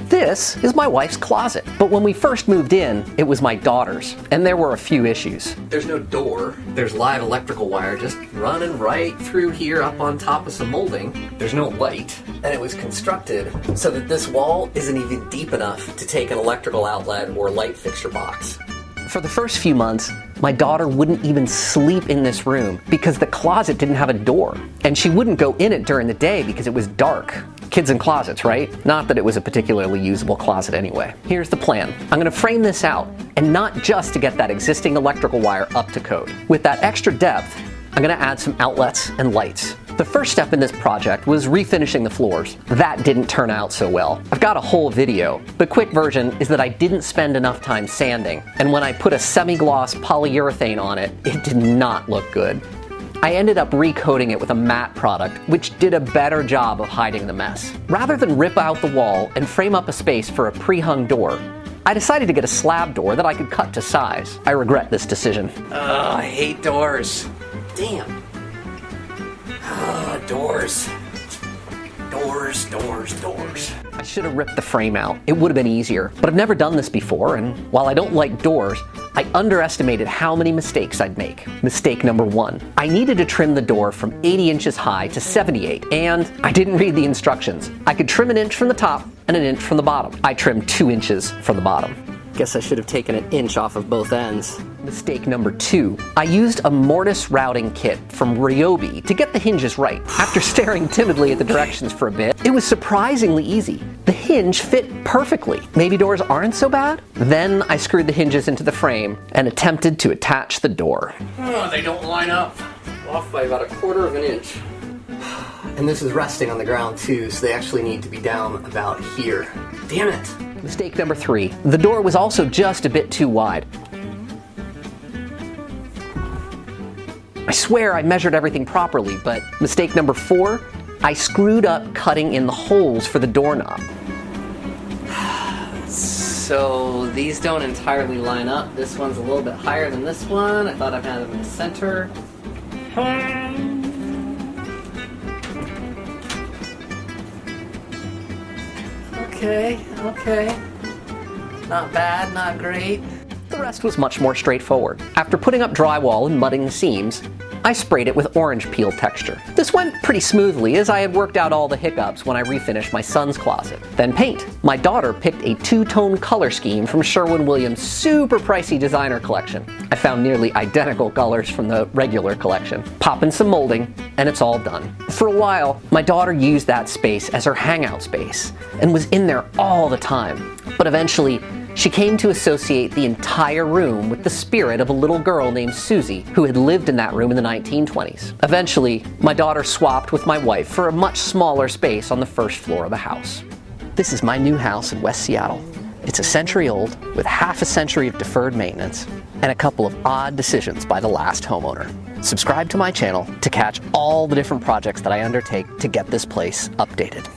This is my wife's closet. But when we first moved in, it was my daughter's, and there were a few issues. There's no door. There's live electrical wire just running right through here up on top of some molding. There's no light, and it was constructed so that this wall isn't even deep enough to take an electrical outlet or light fixture box. For the first few months, my daughter wouldn't even sleep in this room because the closet didn't have a door. And she wouldn't go in it during the day because it was dark. Kids in closets, right? Not that it was a particularly usable closet anyway. Here's the plan. I'm gonna frame this out, and not just to get that existing electrical wire up to code. With that extra depth, I'm gonna add some outlets and lights. The first step in this project was refinishing the floors. That didn't turn out so well. I've got a whole video. The quick version is that I didn't spend enough time sanding, and when I put a semi-gloss polyurethane on it, it did not look good. I ended up recoating it with a matte product, which did a better job of hiding the mess. Rather than rip out the wall and frame up a space for a pre-hung door, I decided to get a slab door that I could cut to size. I regret this decision. I hate doors. Damn. Doors. Doors. I should have ripped the frame out. It would have been easier, but I've never done this before, and while I don't like doors, I underestimated how many mistakes I'd make. Mistake number 1. I needed to trim the door from 80 inches high to 78, and I didn't read the instructions. I could trim an inch from the top and an inch from the bottom. I trimmed 2 inches from the bottom. Guess I should have taken an inch off of both ends. Mistake number 2. I used a mortise routing kit from Ryobi to get the hinges right. After staring timidly at the directions for a bit, it was surprisingly easy. The hinge fit perfectly. Maybe doors aren't so bad? Then I screwed the hinges into the frame and attempted to attach the door. Oh, they don't line up. Off by about 1/4 inch. And this is resting on the ground too, so they actually need to be down about here. Damn it. Mistake number 3. The door was also just a bit too wide. I swear I measured everything properly, but mistake number 4, I screwed up cutting in the holes for the doorknob. So these don't entirely line up. This one's a little bit higher than this one. I thought I'd have them in the center. Okay. Not bad, not great. The rest was much more straightforward. After putting up drywall and mudding the seams, I sprayed it with orange peel texture. This went pretty smoothly as I had worked out all the hiccups when I refinished my son's closet. Then paint. My daughter picked a 2-tone color scheme from Sherwin-Williams' super pricey designer collection. I found nearly identical colors from the regular collection. Pop in some molding, and it's all done. For a while, my daughter used that space as her hangout space and was in there all the time. But eventually, she came to associate the entire room with the spirit of a little girl named Susie, who had lived in that room in the 1920s. Eventually, my daughter swapped with my wife for a much smaller space on the first floor of the house. This is my new house in West Seattle. It's a century old, with half a century of deferred maintenance, and a couple of odd decisions by the last homeowner. Subscribe to my channel to catch all the different projects that I undertake to get this place updated.